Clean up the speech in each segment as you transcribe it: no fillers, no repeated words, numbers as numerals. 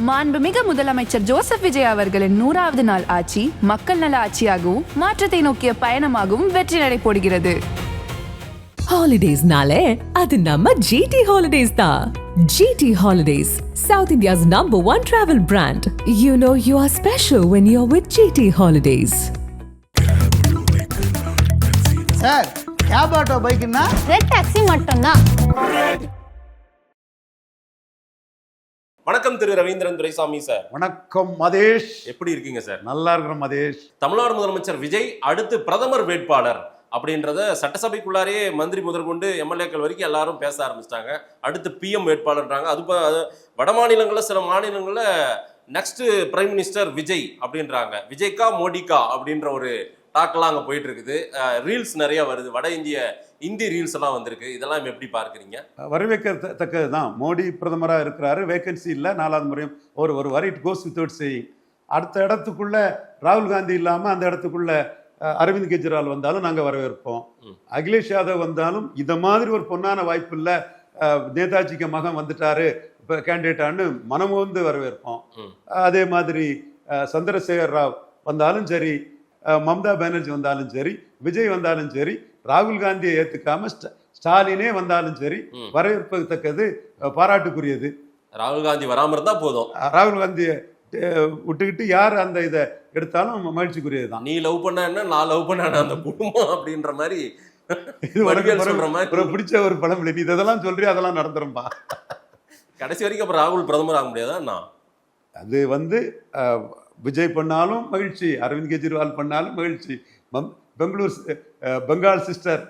மாண்புமிகு முதலமைச்சர் ஜோசப் விஜய் அவர்களின் 100வது நாள் ஆட்சி மக்கள் நல ஆட்சியாகவும் மாற்றத்தை நோக்கிய பயணமாகவும் வெற்றி நடை போடுகிறது. ஹாலிடேஸ்னாலே அது நம்ம GT Holidays தான். GT Holidays, South India's #1 travel brand. You know you are special when you're with GT Holidays. Sir, cab auto பைக்குன்னா ரெட் டாக்ஸி மட்டும்தான். வணக்கம் திரு ரவீந்திரன் துரைசாமி சார். வணக்கம் மதேஷ். எப்படி இருக்கீங்க சார்? நல்லா இருக்கிறோம் மதேஷ். தமிழ்நாடு முதலமைச்சர் விஜய் அடுத்து பிரதமர் வேட்பாளர் அப்படின்றத சட்டசபைக்குள்ளாரே மந்திரி முதற்கொண்டு எம்எல்ஏக்கள் வரைக்கும் எல்லாரும் பேச ஆரம்பிச்சிட்டாங்க. அடுத்து PM வேட்பாளர்ன்றாங்க. அது வட மாநிலங்களில் சில மாநிலங்களில் நெக்ஸ்ட் பிரைம் மினிஸ்டர் விஜய் அப்படின்றாங்க. விஜய்கா மோடிக்கா அப்படின்ற ஒரு டாக்கெல்லாம் அங்கே போயிட்டு இருக்குது. ரீல்ஸ் நிறைய வருது, வட இந்தி ரீல்ஸ் எல்லாம் வந்திருக்கு. இதெல்லாம் எப்படி பார்க்குறீங்க? வரவேற்கத்தக்கது தான். மோடி பிரதமராக இருக்கிறாரு, வேகன்சி இல்லை, 4வது முறையும் ஒரு வரி இட் கோஸ் வித்வுட் சேயிங். அடுத்த இடத்துக்குள்ள ராகுல் காந்தி இல்லாமல் அந்த இடத்துக்குள்ள அரவிந்த் கெஜ்ரிவால் வந்தாலும் நாங்கள் வரவேற்போம். அகிலேஷ் யாதவ் வந்தாலும் இதை மாதிரி ஒரு பொன்னான வாய்ப்பு இல்லை, நேதாஜிக்கு மகன் வந்துட்டாரு இப்போ கேண்டிடேட்டான்னு மனமோந்து வரவேற்போம். அதே மாதிரி சந்திரசேகர் ராவ் வந்தாலும் சரி, மம்தா பானர்ஜி வந்தாலும் சரி, விஜய் வந்தாலும் சரி, ராகுல் காந்தியை ஏற்றுக்காம ஸ்டாலினே வந்தாலும் சரி வரவேற்பதற்கது, பாராட்டுக்குரியது. ராகுல் காந்தி வராமல் இருந்தால் போதும். ராகுல் காந்தியை விட்டுக்கிட்டு யார் அந்த இதை எடுத்தாலும் மகிழ்ச்சிக்குரியது தான். நீ லவ் பண்ண என்ன, நான் லவ் பண்ண அந்த குடும்பம் அப்படின்ற மாதிரி இது ஒரு பிடிச்ச ஒரு பழமொழி. நீ இதெல்லாம் சொல்றி அதெல்லாம் நடந்துரும்பா. கடைசி வரைக்கும் அப்புறம் ராகுல் பிரதமர் ஆக முடியாதா? நான் அது விஜய் பண்ணாலும் மகிழ்ச்சி, அரவிந்த் கெஜ்ரிவால் பண்ணாலும் மகிழ்ச்சி, பெங்கால் சிஸ்டர்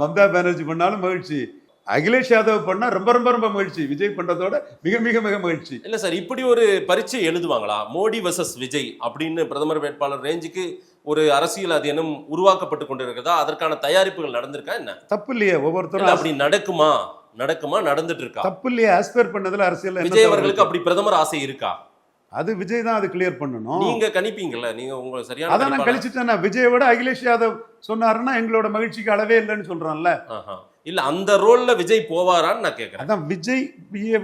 மம்தா பானர்ஜி பண்ணாலும் மகிழ்ச்சி, அகிலேஷ் யாதவ் பண்ணா ரொம்ப ரொம்ப ரொம்ப மகிழ்ச்சி, விஜய் பண்றதோட மிக மிக மிக மகிழ்ச்சி. இல்ல சார், இப்படி ஒரு பரீட்சை எழுதுவாங்களா? மோடி வர்சஸ் விஜய் அப்படின்னு பிரதமர் வேட்பாளர் ரேஞ்சுக்கு ஒரு அரசியல் அது என்ன உருவாக்கப்பட்டு கொண்டு இருக்கிறதா? அதற்கான தயாரிப்புகள் நடந்திருக்கா என்ன? தப்பு இல்லையே, ஒவ்வொருத்தரும் அப்படி நடக்குமா நடந்துட்டு இருக்கா? தப்பு இல்லையே, ஆஸ்பயர் பண்ணதுல அரசியல். விஜய் அவர்களுக்கு அப்படி பிரதமர் ஆசை இருக்கா? அது விஜய் தான் அது கிளியர் பண்ணணும். நீங்க கணிப்பீங்கல்ல, நீங்க உங்களை சரியான அதான் நான் கழிச்சுட்டேன்னா, விஜயை விட அகிலேஷ் யாதவ் சொன்னாருன்னா எங்களோட மகிழ்ச்சிக்கு அளவே இல்லைன்னு சொல்றான்ல. இல்ல அந்த ரோல்ல விஜய் போவாரான்னு நான் கேட்கிறேன். அதான் விஜய்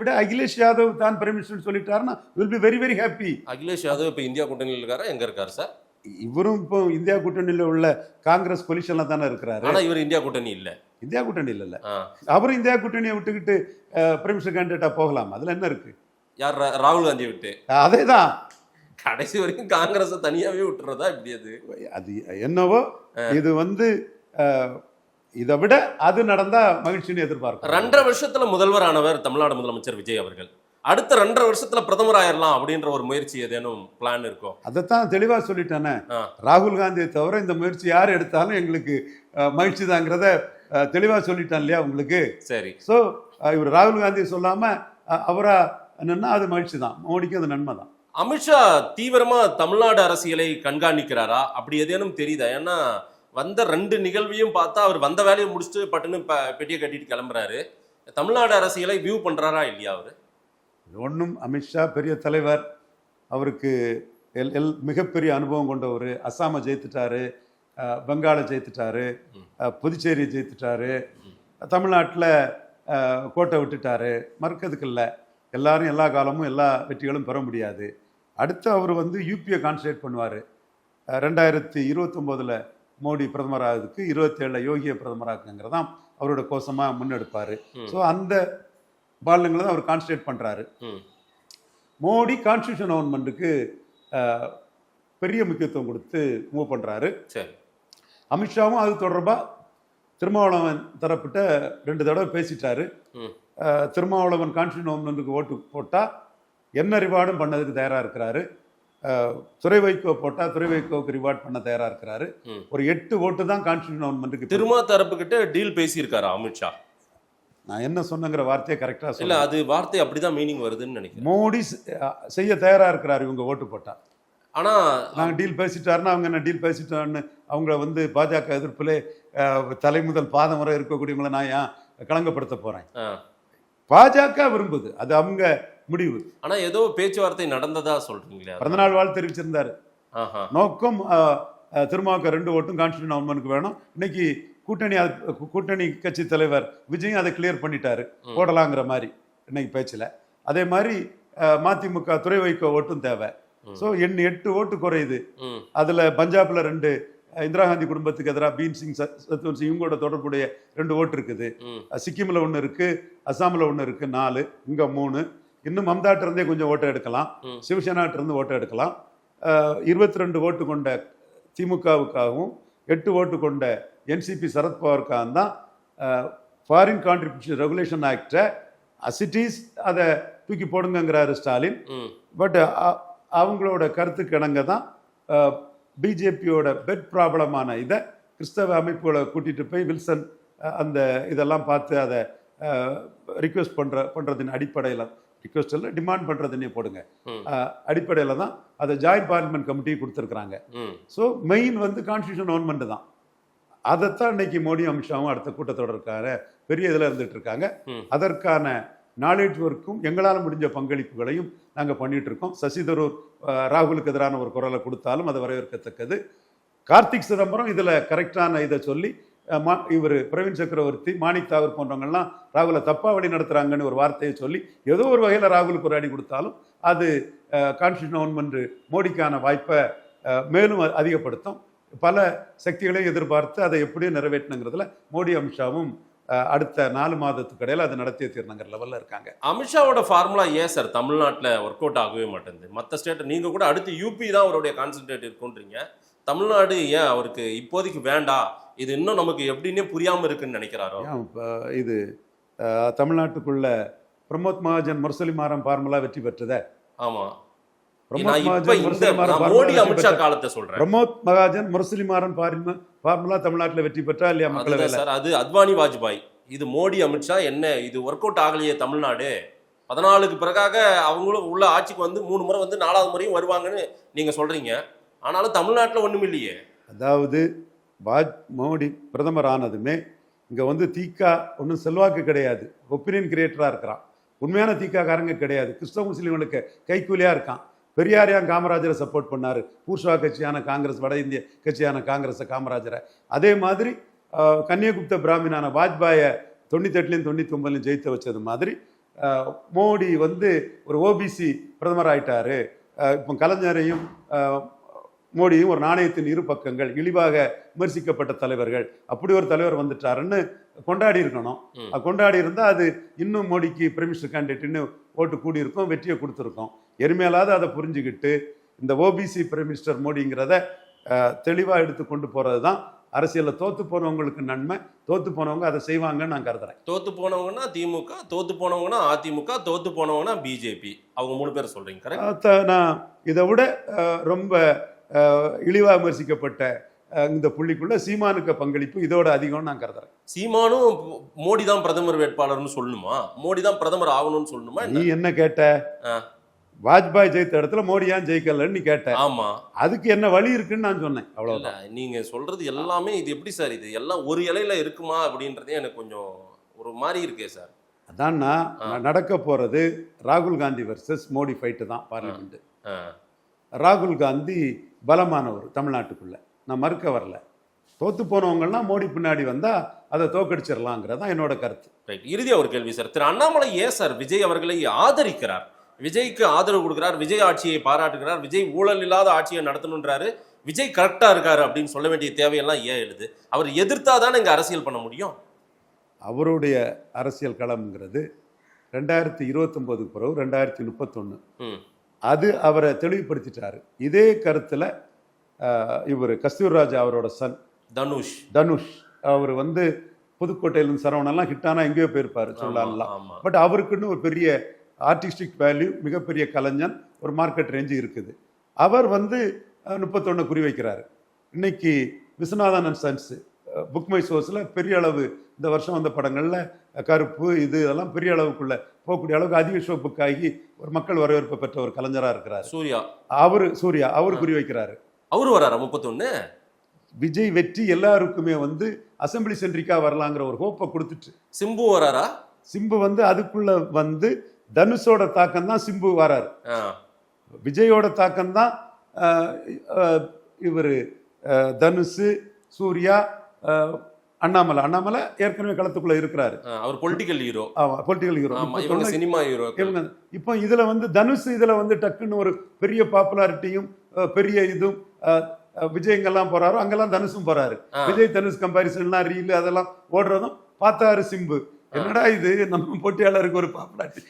விட அகிலேஷ் யாதவ் தான் பிரைம் மினிஸ்டர் சொல்லிட்டாருன்னா will be very very happy. Akhilesh Yadav இப்ப இந்தியா கூட்டணியில் இருக்காரா? எங்க இருக்காரு சார்? இவரும் இப்போ இந்தியா கூட்டணியில் உள்ள காங்கிரஸ் கொலிஷன்ல தானே இருக்கிறாரு. ஆனா இவர் இந்தியா கூட்டணி இல்ல. இந்தியா கூட்டணி இல்ல. அவரும் இந்தியா கூட்டணியை விட்டுக்கிட்டு பிரைம் மினிஸ்டர் கேண்டிடேட்டா போகலாம். அதுல என்ன இருக்கு? யார்? ராகுல் காந்தியை விட்டு. அதேதான், கடைசி வரைக்கும் காங்கிரஸை தனியாவே விட்டுறதா இப்படி? அது என்னவோ, இது இதை விட அது நடந்தா மகிழ்ச்சின்னு எதிர்பார்க்கும். 2.5 வருஷத்துல முதல்வர் ஆனவர் தமிழ்நாடு முதலமைச்சர் விஜய் அவர்கள். அடுத்த 2.5 வருஷத்துல பிரதமர் ஆயிரலாம் அப்படின்ற ஒரு முயற்சி ஏதேனும் பிளான் இருக்கும்? அதைத்தான் தெளிவா சொல்லிட்டேனே. ராகுல் காந்தியை தவிர இந்த முயற்சி யார் எடுத்தாலும் எங்களுக்கு மகிழ்ச்சி தாங்கிறத தெளிவா சொல்லிட்டான் இல்லையா உங்களுக்கு? சரி. ஸோ இவர் ராகுல் காந்தியை சொல்லாம அவரா என்னன்னா அது மகிழ்ச்சி தான், மோடிக்கு அது நன்மை தான். அமித்ஷா தீவிரமா தமிழ்நாடு அரசியலை கண்காணிக்கிறாரா? அப்படி ஏதேனும் தெரியுதா? ஏன்னா வந்த 2 நிகழ்வையும் பார்த்தா அவர் வந்த வேலையை முடிச்சுட்டு பட்டுன்னு பெட்டியை கட்டிட்டு கிளம்புறாரு. தமிழ்நாடு அரசியலை வியூ பண்றாரா இல்லையா அவரு? ஒன்றும் அமித்ஷா பெரிய தலைவர், அவருக்கு மிகப்பெரிய அனுபவம் கொண்டவர். அஸ்ஸாமை ஜெயித்துட்டாரு, பெங்காலை ஜெயித்துட்டாரு, புதுச்சேரியை ஜெயித்துட்டாரு, தமிழ்நாட்டில் கோட்டை விட்டுட்டாரு. மறுக்கிறதுக்கு இல்லை, எல்லாரும் எல்லா காலமும் எல்லா வெற்றிகளும் பெற முடியாது. அடுத்து அவர் யூபியை கான்சன்ட்ரேட் பண்ணுவார். 2029 மோடி பிரதமர் ஆகுதுக்கு, 27 யோகியை பிரதமராக்குங்கிறதான் அவரோட கோஷமாக முன்னெடுப்பார். ஸோ அந்த மாநிலங்களை தான் அவர் கான்சன்ட்ரேட் பண்ணுறாரு. மோடி கான்ஸ்டியூஷன் அமெண்ட்மெண்ட்டுக்கு பெரிய முக்கியத்துவம் கொடுத்து மூவ் பண்ணுறாரு. அமித்ஷாவும் அது தொடர்பாக திருமாவளவன் தரப்பிட்ட 2 தடவை பேசிட்டாரு. திருமாவளவன் கான்ஸ்டியூஷன் அமெண்ட்மெண்ட்டுக்கு ஓட்டு போட்டால் என்ன ரிவார்டும் பண்ணதுக்கு தயாராக இருக்கிறாரு. துறை வைகோ போட்டால் துறை வைகோவுக்கு ரிவார்ட் பண்ண தயாராக இருக்கிறாரு. ஒரு 8 ஓட்டு தான் கான்ஸ்டியூஷன் அமெண்ட்மெண்ட்டுக்கு. திருமா தரப்பு கிட்ட டீல் பேசியிருக்காரு அமித்ஷா. நான் என்ன சொன்னங்கிற வார்த்தையை கரெக்டாக சொல்ல, அது வார்த்தை அப்படிதான் மீனிங் வருதுன்னு நினைக்கிறேன். மோடி செய்ய தயாராக இருக்கிறாரு இவங்க ஓட்டு போட்டா. ஆனால் நாங்கள் டீல் பேசிட்டாருன்னா அவங்க என்ன டீல் பேசிட்டான்னு அவங்கள பாஜக எதிர்ப்பிலே தலை முதல் பாதம் வரை இருக்கக்கூடியவங்களை நான் ஏன் களங்கப்படுத்த போகிறேன்? பாஜக விரும்புது, அது அவங்க முடிவு. ஆனா ஏதோ பேச்சுவார்த்தை நடந்ததா சொல்றீங்களா? பிறந்தநாள் வாழ்த்து தெரிவிச்சிருந்தாரு. நோக்கம் திருமாவுக்கு 2 ஓட்டும் கான்ஸ்டியூஷன் அமெண்ட்மெண்ட்க்கு வேணும். இன்னைக்கு கூட்டணி கட்சி தலைவர் விஜயும் அதை கிளியர் பண்ணிட்டாரு, போடலாங்கிற மாதிரி இன்னைக்கு பேச்சில். அதே மாதிரி மதிமுக துறை வைக்க ஓட்டும் தேவை. ஸோ 8 ஓட்டு குறையுது. ம். அதுல பஞ்சாப்ல 2, இந்திரா காந்தி குடும்பத்துக்கு எதிராக பீன் சிங், சத்வந்த் சிங் இவங்களோட தொடர்புடைய 2 ஓட்டு இருக்குது. ம். சிக்கிமில் 1 இருக்கு, அசாமில் 1 இருக்கு, 4, இங்க 3. இன்னும் மம்தாட்ட இருந்தே கொஞ்சம் ஓட்டு எடுக்கலாம், ம். சிவசேனாட்ட இருந்து ஓட்டு எடுக்கலாம். 22 ஓட்டு கொண்ட திமுகவுக்காகவும் 8 ஓட்டு கொண்ட என்சிபி சரத்பவாருக்காகவும் தான் ஃபாரின் கான்ட்ரிபியூஷன் ரெகுலேஷன் ஆக்டை அசிட்டிஸ் அதை தூக்கி போடுங்கிறாரு ஸ்டாலின். ம். பட் அவங்களோட கருத்துக்கு இணங்க தான் பிஜேபியோட பெட் ப்ராப்ளமான இதை கிறிஸ்தவ அமைப்புகளை கூட்டிட்டு போய் வில்சன் அந்த இதெல்லாம் பார்த்து அதை ரிக்வெஸ்ட் பண்ணுறதின் அடிப்படையில், ரிக்வெஸ்ட் இல்லை டிமாண்ட் பண்ணுறதுன்னே போடுங்க, அடிப்படையில் தான் அதை ஜாயிண்ட் பார்லிமெண்ட் கமிட்டி கொடுத்துருக்குறாங்க. ஸோ மெயின் வந்து கான்ஸ்டியூஷன் அமெண்ட்மெண்ட் தான். அதைத்தான் இன்னைக்கு மோடி அமித்ஷாவும் அடுத்த கூட்டத்தொடருக்கான பெரிய இதில் இருந்துட்டு இருக்காங்க. அதற்கான நாலேஜ் ஒர்க்கும் எங்களால் முடிஞ்ச பங்களிப்புகளையும் நாங்கள் பண்ணிட்டு இருக்கோம். சசி தரூர் ராகுலுக்கு எதிரான ஒரு குரலை கொடுத்தாலும் அது வரவேற்கத்தக்கது. கார்த்திக் சிதம்பரம் இதில் கரெக்டான இதை சொல்லி இவர் பிரவீன் சக்கரவர்த்தி, மாணிக் தாகூர் போன்றவங்கள்லாம் ராகுலை தப்பா வழி நடத்துறாங்கன்னு ஒரு வார்த்தையை சொல்லி ஏதோ ஒரு வகையில் ராகுலுக்கு ஒரு அடி கொடுத்தாலும் அது கான்ஸ்டியூஷன் அமெண்ட்மெண்ட் மோடிக்கான வாய்ப்பை மேலும் அதிகப்படுத்தும். பல சக்திகளையும் எதிர்பார்த்து அதை எப்படியும் நிறைவேற்றணுங்கிறதுல மோடி அமித்ஷாவும் அடுத்த 4 மாதத்துக்கு இடையில அதை நடத்திய தீர்ணுங்கிற லெவலில் இருக்காங்க. அமித்ஷாவோட ஃபார்முலா ஏன் சார் தமிழ்நாட்டில் ஒர்க் அவுட் ஆகவே மாட்டேங்குது? மற்ற ஸ்டேட் நீங்கள் கூட அடுத்து யூபி தான் அவருடைய கான்சென்ட்ரேட் இருக்குன்றீங்க. தமிழ்நாடு ஏன் அவருக்கு இப்போதைக்கு வேண்டாம், இது இன்னும் நமக்கு எப்படின்னே புரியாமல் இருக்குன்னு நினைக்கிறாரோ? இது தமிழ்நாட்டுக்குள்ள பிரமோத் மகாஜன் முரசொலி மாறன் ஃபார்முலா வெற்றி பெற்றதே. ஆமா, பிரமோத் மகாஜன் முரசொலி மாறன் ஃபார்முலா தமிழ்நாட்டில் வெற்றி பெற்றா இல்லையா? மக்களவை சார் அது அத்வானி வாஜ்பாய், இது மோடி அமித்ஷா. என்ன இது ஒர்க் அவுட் ஆகலையே தமிழ்நாடு? 14க்கு பிறகாக அவங்களும் உள்ள ஆட்சிக்கு வந்து 3 முறை வந்து 4வது முறையும் வருவாங்கன்னு நீங்க சொல்றீங்க. ஆனாலும் தமிழ்நாட்டில் ஒண்ணும் இல்லையே. அதாவது மோடி பிரதமர் ஆனதுமே இங்க வந்து தீகா ஒன்றும் செல்வாக்கு கிடையாது, ஒப்பீனியன் கிரியேட்டரா இருக்கிறான். உண்மையான தீகா காரங்க கிடையாது, கிறிஸ்தவ முஸ்லீம்களுக்கு கைக்கூலியா இருக்கான். பெரியாரியான் காமராஜரை சப்போர்ட் பண்ணாரு, பூர்ஷா கட்சியான காங்கிரஸ், வட இந்திய கட்சியான காங்கிரஸை காமராஜரை. அதே மாதிரி கன்னியகுப்த பிராமினான வாஜ்பாயை 98லையும் 99லையும் ஜெயித்து வச்சது மாதிரி மோடி வந்து ஒரு ஓபிசி பிரதமர் ஆயிட்டாரு. இப்போ கலைஞரையும் மோடியும் ஒரு நாணயத்தின் 2 பக்கங்கள், இழிவாக விமர்சிக்கப்பட்ட தலைவர்கள், அப்படி ஒரு தலைவர் வந்துட்டாருன்னு கொண்டாடி இருக்கணும். கொண்டாடி இருந்தால் அது இன்னும் மோடிக்கு பிரைம் மினிஸ்டர் கேண்டிடேட்னு ஓட்டு கூடியிருக்கும், வெற்றியை கொடுத்துருக்கோம். எருமையாலாவது அதை புரிஞ்சுக்கிட்டு இந்த ஓபிசி பிரைம் மினிஸ்டர் மோடிங்கிறத தெளிவாக எடுத்து கொண்டு போகிறது தான் அரசியலில் தோத்து போனவங்களுக்கு நன்மை. தோத்து போனவங்க அதை செய்வாங்கன்னு நான் கருதுறேன். தோத்து போனவங்கன்னா திமுக, தோத்து போனவங்கன்னா அதிமுக, தோத்து போனவங்கன்னா பிஜேபி, அவங்க 3 பேர் சொல்றீங்க கரெக்ட்? நான் இதை விட ரொம்ப இழிவாக விமர்சிக்கப்பட்ட இந்த புள்ளிக்குள்ள சீமானுக்கு பங்களிப்பு இதோட அதிகம்னு நான் கருதுறேன். சீமானும் மோடி தான் பிரதமர் வேட்பாளர்னு சொல்லணுமா? மோடி தான் பிரதமர் ஆகணும்னு சொல்லணுமா? நீ என்ன கேட்ட? வாஜ்பாய் ஜெயித்த இடத்துல மோடி ஏன் ஜெயிக்கலன்னு நீ கேட்ட. ஆமா, அதுக்கு என்ன வழி இருக்குன்னு நான் சொன்னேன், அவ்வளவுதான். நீங்க சொல்றது எல்லாமே இது எப்படி சார், இது எல்லாம் ஒரு இலையில இருக்குமா அப்படின்றதே எனக்கு கொஞ்சம் ஒரு மாதிரி இருக்கே சார். அதான் நடக்க போறது ராகுல் காந்தி வர்சஸ் மோடி ஃபைட்டு தான் பார்லிமெண்ட். ராகுல் காந்தி பலமானவர் தமிழ்நாட்டுக்குள்ள, நான் மறுக்க வரல. தோத்து போனவங்கலாம் மோடி பின்னாடி வந்தா அதை தோக்கடிச்சிடலாங்கிறதான் என்னோட கருத்து. இறுதியா ஒரு கேள்வி சார், திரு அண்ணாமலை ஏன் சார் விஜய் அவர்களை ஆதரிக்கிறார்? விஜய்க்கு ஆதரவு கொடுக்கிறார், விஜய் ஆட்சியை பாராட்டுகிறார், விஜய் ஊழல் இல்லாத ஆட்சியை நடத்தணுன்றாரு, விஜய் கரெக்டா இருக்காரு அப்படின்னு சொல்ல வேண்டிய தேவையெல்லாம் ஏன் எழுது? அவர் எதிர்த்தாதானே இங்க அரசியல் பண்ண முடியும். அவருடைய அரசியல் களம்ங்கிறது 2029 பிறகு 2031 அது அவரை தெளிவுபடுத்திட்டாரு. இதே கருத்துல இவர் கஸ்தூர்ராஜ் அவரோட சன் தனுஷ் அவர் வந்து புதுக்கோட்டையிலிருந்து சரவணெல்லாம் ஹிட்டானா எங்கேயோ போயிருப்பாரு சொல்லலாம். பட் அவருக்குன்னு ஒரு பெரிய ஆர்டிஸ்டிக் வேல்யூ, மிகப்பெரிய கலைஞன், ஒரு மார்க்கெட் ரேஞ்சு இருக்குது. அவர் வந்து 31 குறி வைக்கிறாரு. இன்னைக்கு Viswanathan and sons book my சோர்ஸில் பெரிய அளவு இந்த வருஷம் வந்த படங்களில் கருப்பு இதெல்லாம் பெரிய அளவுக்குள்ள போகக்கூடிய அளவுக்கு அதிக ஷோ புக் ஆகி ஒரு மக்கள் வரவேற்பு பெற்ற ஒரு கலைஞராக இருக்கிறார். சூர்யா அவர் குறி வைக்கிறாரு. அவரு வராரா 31? விஜய் வெற்றி எல்லாருக்குமே வந்து அசம்பிளி சென்ட்ரிக்கா வரலாங்கிற ஒரு ஹோப்பை கொடுத்துட்டு. சிம்பு வராரா? சிம்பு வந்து அதுக்குள்ள வந்து தனுஷோட தாக்கம் தான் சிம்பு வராரு. விஜயோட தாக்கம் தான் இவர் தனுஷ், சூர்யா, அண்ணாமலை ஏற்கனவே களத்துக்குள்ள இருக்கிறாரு. அவர் பொலிட்டிக்கல் ஹீரோ. Political hero. இவங்க சினிமா ஹீரோ. இவங்க இப்போ இதுல வந்து தனுஷ் இதுல வந்து டக்குன்னு ஒரு பெரிய பாப்புலாரிட்டியும் பெரிய இதுவும் விஜயங்கெல்லாம் போறாரோ அங்கெல்லாம் தனுஷும் போறாரு. விஜய் தனுஷ் கம்பாரிசன்லாம் ரீல் அதெல்லாம் ஓடுறதும் பார்த்தாரு சிம்பு. என்னடா இது நம்ம போட்டியாளருக்கு ஒரு பாப்புலாரிட்டி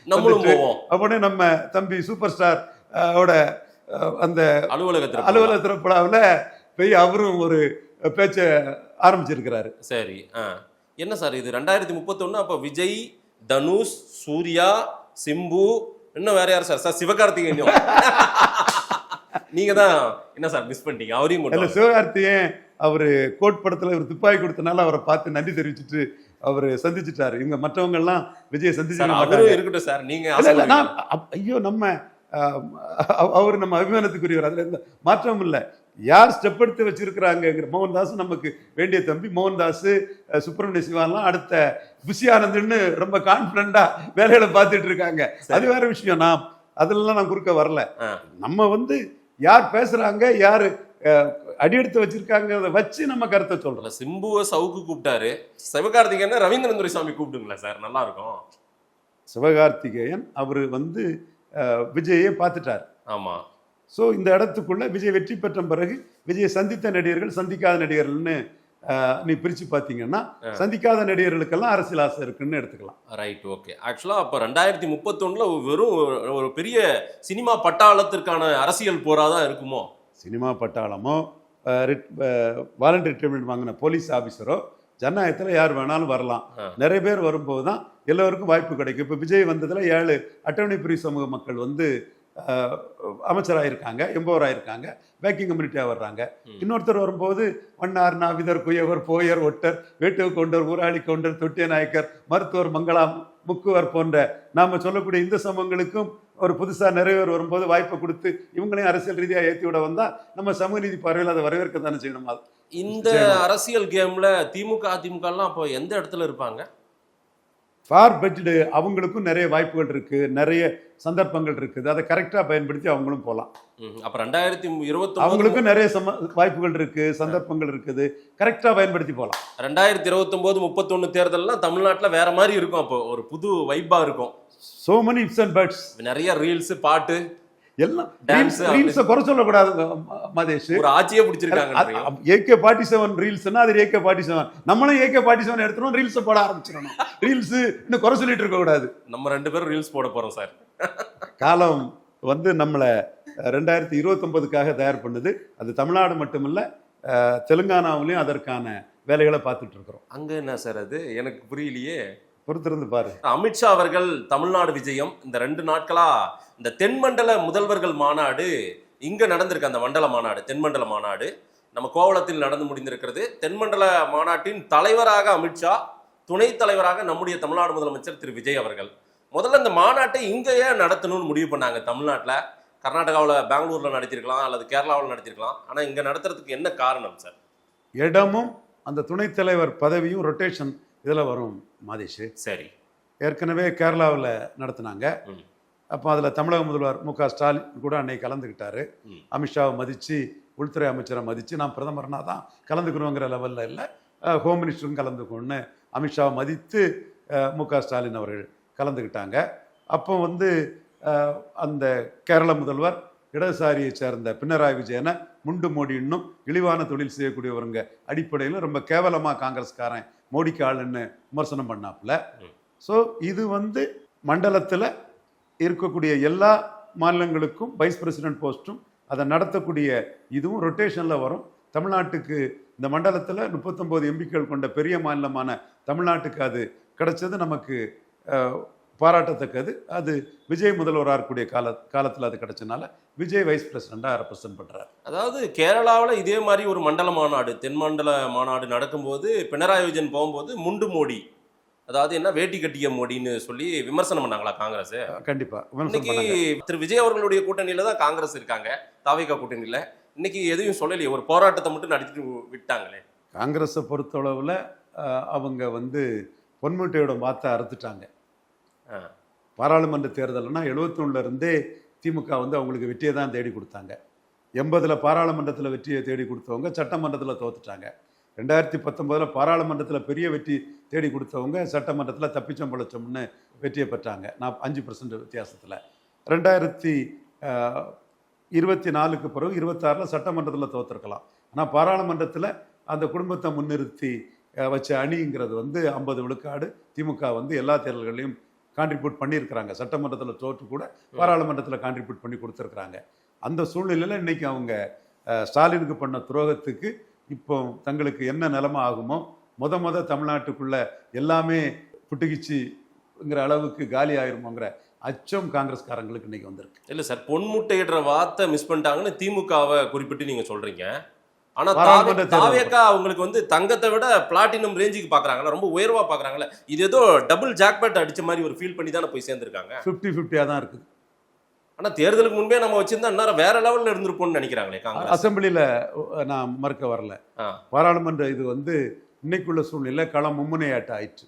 அப்படி நம்ம தம்பி சூப்பர் ஸ்டார் ஓட அந்த அலுவலக திரைப்படாவில் போய் அவரும் ஒரு பேச்ச ஆரம்பிச்சிருக்கிறாரு. சரி, என்ன சார் இது 2031? அப்ப விஜய், தனுஷ், சூர்யா, சிம்பு, இன்னும் வேற யார் சார்? சிவகார்த்திகேயன். நீங்க தான் என்ன சார் மிஸ் பண்ணிட்டீங்க? அவரையும் இல்ல, சிவகார்த்திகேயன் அவரு கோட் படத்துல ஒரு துப்பாக்கி கொடுத்தனால அவரை பார்த்து நன்றி தெரிவிச்சுட்டு அவரு சந்திச்சுட்டாரு. இவங்க மற்றவங்க எல்லாம் விஜய் சந்திச்சு இருக்கட்டும் சார். நீங்க ஐயோ நம்ம அவரு நம்ம அபிமானத்துக்குரியவர், அதுல எந்த மாற்றம் இல்லை. யார் ஸ்டெப் எடுத்து வச்சிருக்கிறாங்க? மோகன்தாஸ் நமக்கு வேண்டிய தம்பி. மோகன்தாஸ், சுப்பிரமணிய சிவாலாம் அடுத்த புஷி ஆனந்த்னு ரொம்ப கான்பிடண்டா வேலைகளை பார்த்துட்டு இருக்காங்க. அது வேற விஷயம். அதுலலாம் நான் குறுக்க வரல. நம்ம வந்து யார் பேசுறாங்க, யாரு அடியெடுத்து வச்சிருக்காங்க வச்சு நம்ம கருத்தை சொல்றோம். சிம்புவை சவுக்கு கூப்பிட்டாரு, சிவகார்த்திகேயன் ரவீந்திரன் துரைசாமி கூப்பிடுங்களா சார்? நல்லா இருக்கும். சிவகார்த்திகேயன் அவரு வந்து விஜயை பார்த்துட்டார். ஆமா. ஸோ இந்த இடத்துக்குள்ள விஜய் வெற்றி பெற்ற பிறகு விஜயை சந்தித்த நடிகர்கள், சந்திக்காத நடிகர்கள்னு நீ பிரிச்சு பார்த்தீங்கன்னா சந்திக்காத நடிகர்களுக்கெல்லாம் அரசியல் ஆசை இருக்குன்னு எடுத்துக்கலாம். Right, okay. ஆக்சுவலா அப்போ 2031 வெறும் ஒரு பெரிய சினிமா பட்டாளத்திற்கான அரசியல் போராதான் இருக்குமோ? சினிமா பட்டாளமோ வாலண்டரி ரிட்டைர்மெண்ட் வாங்கின போலீஸ் ஆஃபீஸரோ ஜனநாயகத்தில் யார் வேணாலும் வரலாம். நிறைய பேர் வரும்போது தான் எல்லோருக்கும் வாய்ப்பு கிடைக்கும். இப்போ விஜய் வந்ததில் 7 அட்டவணை பிரிவு சமூக மக்கள் வந்து அமைச்சராயிருக்காங்க, எம்பவராயிருக்காங்க, பேக்கிங் கம்யூனிட்டியாக வர்றாங்க. இன்னொருத்தர் வரும்போது வண்ணார், நாவிதர், குயவர், போயர், ஒட்டர், வேட்டுவ கொண்டர், ஊராளி கொண்டர், தொட்டிய நாயக்கர், மருத்துவர், மங்களாம், முக்குவர் போன்ற நாம சொல்லக்கூடிய இந்த சமூகங்களுக்கும் ஒரு புதுசா நிறைவேறு வரும்போது வாய்ப்பை கொடுத்து இவங்களையும் அரசியல் ரீதியாக ஏற்றி விட வந்தா நம்ம சமூக நீதி பார்வையில் அதை வரவேற்க தானே செய்யணும். இந்த அரசியல் கேம்ல திமுக, அதிமுக எல்லாம் அப்போ எந்த இடத்துல இருப்பாங்க? ஃபார் பெட்ஜ்டு. அவங்களுக்கும் நிறைய வாய்ப்புகள் இருக்கு, நிறைய சந்தர்ப்பங்கள் இருக்குது. அதை கரெக்டா பயன்படுத்தி அவங்களும் போகலாம். அப்ப 2029 அவங்களுக்கும் நிறைய வாய்ப்புகள் இருக்கு, சந்தர்ப்பங்கள் இருக்குது, கரெக்டா பயன்படுத்தி போகலாம். 2029-31 தேர்தல்லாம் தமிழ்நாட்டுல வேற மாதிரி இருக்கும். அப்போ ஒரு புது வைப்பா இருக்கும். So many ifs and buts. நிறைய ரீல்ஸ், பாட்டு, எல்லாம் ரீல்ஸை குறை சொல்லக்கூடாது மதேஷ். ஒரு ஆட்சியே பிடிச்சிருக்காங்க. AK-47 ரீல்ஸ்னா அது AK-47. நம்மளும் AK-47 எடுத்துறோம், ரீல்ஸை போட ஆரம்பிச்சிடணும். ரீல்ஸ் இன்னும் குறை சொல்லிட்டு இருக்க கூடாது. நம்ம 2 பேரும் ரீல்ஸ் போட போறோம் சார். காலம் வந்து நம்மளை 2029க்காக தயார் பண்ணுது. அது தமிழ்நாடு மட்டுமில்ல, தெலுங்கானாவிலையும் அதற்கான வேலைகளை பார்த்துட்டு இருக்கிறோம். அங்க என்ன சார் அது எனக்கு புரியலையே. பொறுத்திருந்து பாரு. அமித்ஷா அவர்கள் தமிழ்நாடு விஜயம். இந்த 2 நாட்களா இந்த தென்மண்டல முதல்வர்கள் மாநாடு இங்க நடந்திருக்கு. அந்த மண்டல மாநாடு, தென்மண்டல மாநாடு நம்ம கோவளத்தில் நடந்து முடிந்திருக்கிறது. தென்மண்டல மாநாட்டின் தலைவராக அமித்ஷா, துணைத் தலைவராக நம்முடைய தமிழ்நாடு முதலமைச்சர் திரு விஜய் அவர்கள். முதல்ல இந்த மாநாட்டை இங்கேயே நடத்தணும்னு முடிவு பண்ணாங்க. தமிழ்நாட்டில், கர்நாடகாவில், பெங்களூர்ல நடத்திருக்கலாம், அல்லது கேரளாவில் நடத்திருக்கலாம். ஆனா இங்க நடத்துறதுக்கு என்ன காரணம் சார்? இடமும் அந்த துணைத் தலைவர் பதவியும் ரொட்டேஷன் இதில் வரும் மாதேஷ். சரி, ஏற்கனவே கேரளாவில் நடத்தினாங்க. அப்போ அதில் தமிழக முதல்வர் மு.க. ஸ்டாலின் கூட அன்னைக்கு கலந்துக்கிட்டாரு. அமித்ஷாவை மதித்து, உள்துறை அமைச்சரை மதித்து, நான் பிரதமர்னா தான் கலந்துக்கணுங்கிற லெவலில் இல்லை, ஹோம் மினிஸ்டரும் கலந்துக்கணும்னு அமித்ஷாவை மதித்து மு.க. ஸ்டாலின் அவர்கள் கலந்துக்கிட்டாங்க. அப்போ வந்து அந்த கேரள முதல்வர் இடதுசாரியை சேர்ந்த பினராயி விஜயனை முண்டு மோடி இன்னும் இழிவான தொழில் செய்யக்கூடியவருங்க அடிப்படையில் ரொம்ப கேவலமாக காங்கிரஸ்காரன் மோடிக்கு ஆளுன்னு விமர்சனம் பண்ணாப்புல. ஸோ இது வந்து மண்டலத்தில் இருக்கக்கூடிய எல்லா மாநிலங்களுக்கும் வைஸ் பிரசிடென்ட் போஸ்ட்டும் அதை நடத்தக்கூடிய இதுவும் ரொட்டேஷனில் வரும். தமிழ்நாட்டுக்கு இந்த மண்டலத்தில் 39 எம்பிக்கள் கொண்ட பெரிய மாநிலமான தமிழ்நாட்டுக்கு அது கிடைச்சது நமக்கு பாராட்டத்தக்கது. அது விஜய் முதல்வராக இருக்கக்கூடிய காலத்தில் அது கிடைச்சனால விஜய் வைஸ் பிரசிடெண்டாக ரெப்ரசன்ட் பண்ணுறாரு. அதாவது கேரளாவில் இதே மாதிரி ஒரு மண்டல மாநாடு, தென்மண்டல மாநாடு நடக்கும்போது பினராயி விஜயன் போகும்போது முண்டு மோடி, அதாவது என்ன வேட்டி கட்டிய மோடின்னு சொல்லி விமர்சனம் பண்ணாங்களா காங்கிரஸ்? கண்டிப்பா. இன்னைக்கு திரு விஜய் அவர்களுடைய கூட்டணியில தான் காங்கிரஸ் இருக்காங்க, தாவேகா கூட்டணியில. இன்னைக்கு எதையும் சொல்லலையே, ஒரு போராட்டத்தை மட்டும் நடத்திட்டு விட்டாங்களே. காங்கிரஸை பொறுத்தளவில் அவங்க வந்து பொன்முட்டையோட வார்த்தை அறுத்துட்டாங்க. பாராளுமன்ற தேர்தல்னா 71 இருந்தே திமுக வந்து அவங்களுக்கு வெற்றியை தான் தேடி கொடுத்தாங்க. 80 பாராளுமன்றத்தில் வெற்றியை தேடி கொடுத்தவங்க சட்டமன்றத்தில் தோத்துட்டாங்க. 2019 பாராளுமன்றத்தில் பெரிய வெற்றி தேடி கொடுத்தவங்க சட்டமன்றத்தில் தப்பிச்சம் பொழைச்சோம்னு வெற்றியை பெற்றாங்க. 5% வித்தியாசத்தில். 2024க்கு பிறகு 26 சட்டமன்றத்தில் தோற்றுருக்கலாம். ஆனால் பாராளுமன்றத்தில் அந்த குடும்பத்தை முன்னிறுத்தி வச்ச அணிங்கிறது 50 விழுக்காடு திமுக எல்லா தேர்தல்களையும் கான்ட்ரிபியூட் பண்ணியிருக்கிறாங்க. சட்டமன்றத்தில் தோற்று கூட பாராளுமன்றத்தில் கான்ட்ரிபியூட் பண்ணி கொடுத்துருக்குறாங்க. அந்த சூழ்நிலையில் இன்னைக்கு அவங்க ஸ்டாலினுக்கு பண்ண துரோகத்துக்கு இப்போ தங்களுக்கு என்ன நிலைமை ஆகுமோ, தமிழ்நாட்டுக்குள்ள எல்லாமே புட்டுகிச்சுங்கிற அளவுக்கு காலி ஆயிருமோங்கிற அச்சம் காங்கிரஸ்காரங்களுக்கு இன்னைக்கு வந்திருக்கு. இல்லை சார், பொன்முட்டையிடுற வார்த்தை மிஸ் பண்ணிட்டாங்கன்னு திமுகவை குறிப்பிட்டு நீங்கள் சொல்கிறீங்க. ஆனால் தாவேக்கா அவங்களுக்கு தங்கத்தை விட பிளாட்டினம் ரேஞ்சுக்கு பார்க்குறாங்களா, ரொம்ப உயர்வாக பார்க்குறாங்களா? இது ஏதோ டபுள் ஜாக்பேட் அடித்த மாதிரி ஒரு ஃபீல் பண்ணி தானே போய் சேர்ந்துருக்காங்க. 50-50 தான் இருக்குது. ஆனால் தேர்தலுக்கு முன்பே நம்ம வச்சிருந்தா இன்னும் வேற லெவலில் இருந்திருப்போம்னு நினைக்கிறாங்களே காங்கிரஸ். அசம்பிளியில் நான் மறுக்க வரல. பாராளுமன்ற இது இன்னைக்குள்ள சூழ்நிலை களம் மும்முனையாட்டு ஆயிடுச்சு.